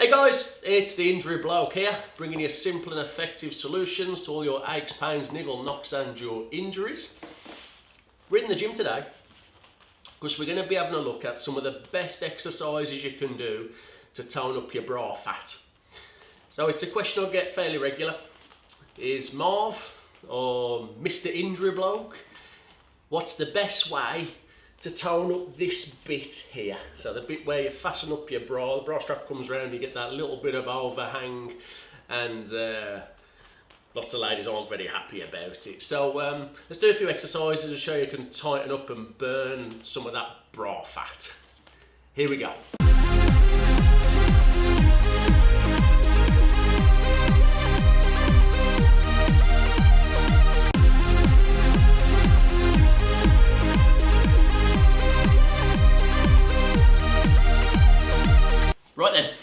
Hey guys, it's the Injury Bloke here, bringing you simple and effective solutions to all your aches, pains, niggle, knocks and your injuries. We're in the gym today because we're going to be having a look at some of the best exercises you can do to tone up your bra fat. So it's a question I get fairly regular. Is Marv or Mr. Injury Bloke, what's the best way to tone up this bit here? So the bit where you fasten up your bra, the bra strap comes around, you get that little bit of overhang, and lots of ladies aren't very happy about it. So let's do a few exercises to show you can tighten up and burn some of that bra fat. Here we go. Right then,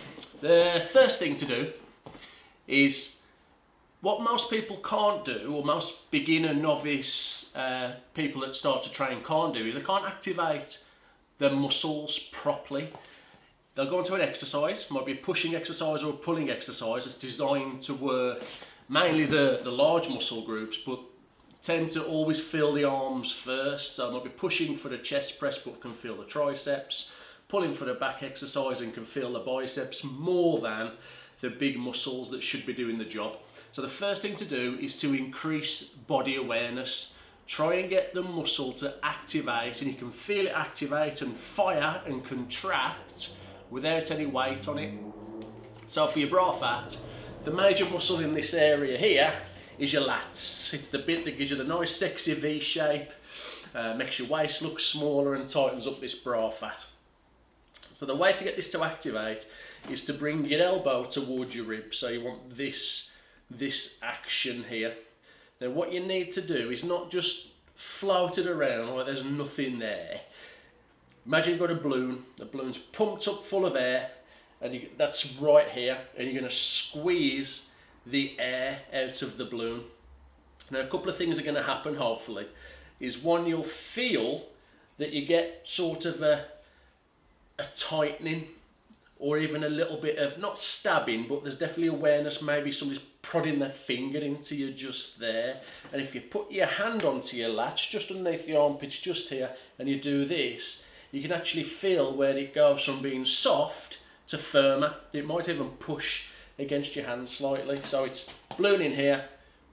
the first thing to do is what most people can't do, or most beginner, novice people that start to train can't do, is they can't activate the muscles properly. They'll go into an exercise, might be a pushing exercise or a pulling exercise that's designed to work mainly the large muscle groups, but tend to always feel the arms first. So I might be pushing for the chest press but can feel the triceps, pulling for the back exercise and can feel the biceps more than the big muscles that should be doing the job. So the first thing to do is to increase body awareness. Try and get the muscle to activate, and you can feel it activate and fire and contract without any weight on it. So for your bra fat, the major muscle in this area here is your lats. It's the bit that gives you the nice sexy V shape, makes your waist look smaller and tightens up this bra fat. So the way to get this to activate is to bring your elbow towards your rib. So you want this action here. Now what you need to do is not just float it around where there's nothing there. Imagine you've got a balloon, the balloon's pumped up full of air, and that's right here, and you're going to squeeze the air out of the balloon. Now a couple of things are going to happen, hopefully, is one, you'll feel that you get sort of a tightening, or even a little bit of, not stabbing, but there's definitely awareness, maybe somebody's prodding their finger into you just there. And if you put your hand onto your latch, just underneath the armpits, just here, and you do this, you can actually feel where it goes from being soft to firmer. It might even push against your hand slightly. So it's ballooning here,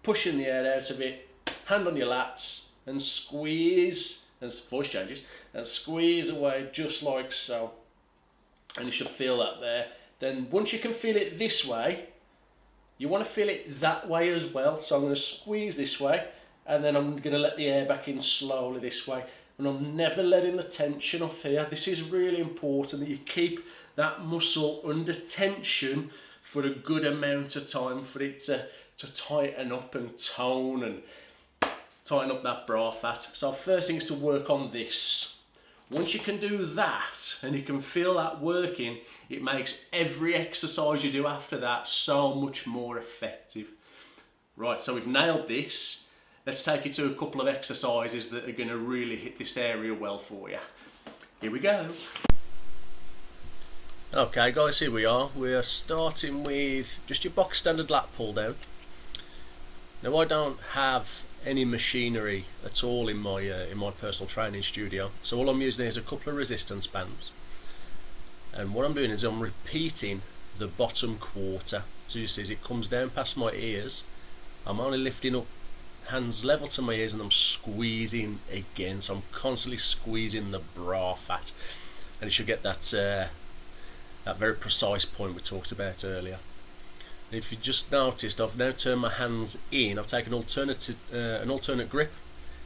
pushing the air out of it, hand on your lats, and squeeze, and voice changes, and squeeze away just like so. And you should feel that there. Then once you can feel it this way, you want to feel it that way as well. So I'm going to squeeze this way, and then I'm going to let the air back in slowly this way. And I'm never letting the tension off here. This is really important that you keep that muscle under tension for a good amount of time for it to tighten up and tone and tighten up that bra fat. So first thing is to work on this. Once you can do that and you can feel that working, it makes every exercise you do after that so much more effective. Right, so we've nailed this. Let's take you to a couple of exercises that are going to really hit this area well for you. Here we go. Okay guys, here we are. We are starting with just your box standard lat pull down. Now I don't have any machinery at all in my personal training studio, so all I'm using is a couple of resistance bands, and what I'm doing is I'm repeating the bottom quarter. So you see as it comes down past my ears, I'm only lifting up, hands level to my ears, and I'm squeezing again. So I'm constantly squeezing the bra fat, and you should get that very precise point we talked about earlier. If you just noticed, I've now turned my hands in. I've taken an alternate grip.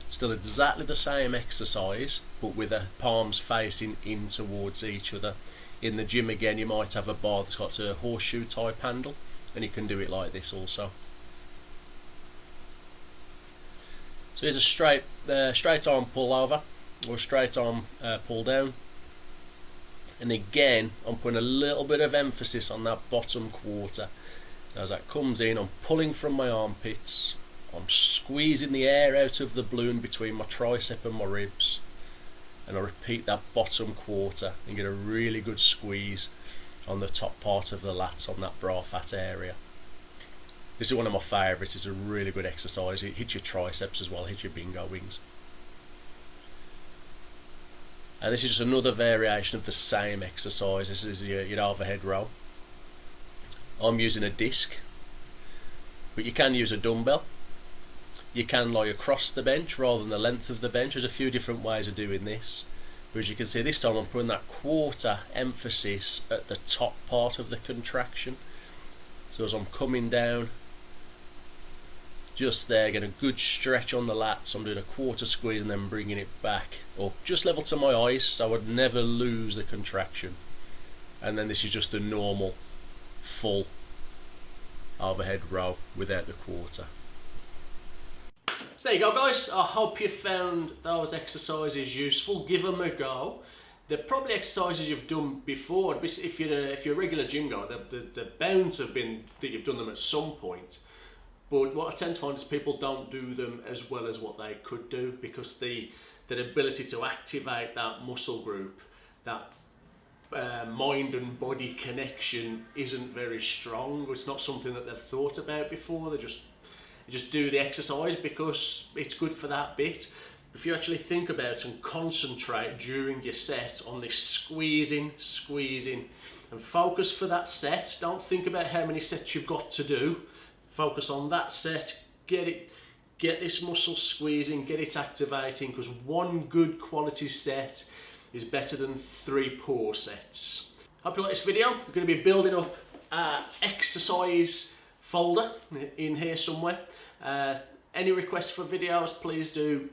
Still exactly the same exercise, but with the palms facing in towards each other. In the gym again, you might have a bar that's got a horseshoe type handle, and you can do it like this also. So here's a straight arm pull over, or straight arm pull down. And again, I'm putting a little bit of emphasis on that bottom quarter. So as that comes in, I'm pulling from my armpits, I'm squeezing the air out of the balloon between my tricep and my ribs, and I repeat that bottom quarter and get a really good squeeze on the top part of the lats, on that bra fat area. This is one of my favourites. It's a really good exercise. It hits your triceps as well, hits your bingo wings. And this is just another variation of the same exercise. This is your overhead row. I'm using a disc, but you can use a dumbbell. You can lie across the bench rather than the length of the bench. There's a few different ways of doing this. But as you can see, this time I'm putting that quarter emphasis at the top part of the contraction. So as I'm coming down, just there, get a good stretch on the lats. I'm doing a quarter squeeze and then bringing it back up, just level to my eyes, so I would never lose the contraction. And then this is just the normal full overhead row without the quarter. So there you go, guys. I hope you found those exercises useful. Give them a go. They're probably exercises you've done before. If you're a regular gym goer, the bound to have been that you've done them at some point. But what I tend to find is people don't do them as well as what they could do, because the ability to activate that muscle group, that mind and body connection isn't very strong. It's not something that they've thought about before. They just do the exercise because it's good for that bit. If you actually think about and concentrate during your set on this squeezing, and focus for that set. Don't think about how many sets you've got to do. Focus on that set, get this muscle squeezing, get it activating, because one good quality set is better than 3 poor sets. Hope you like this video. We're going to be building up an exercise folder in here somewhere. Any requests for videos, please do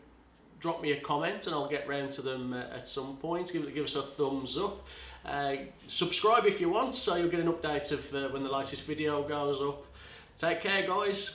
drop me a comment and I'll get round to them at some point. Give us a thumbs up. Subscribe if you want, so you'll get an update of when the latest video goes up. Take care, guys.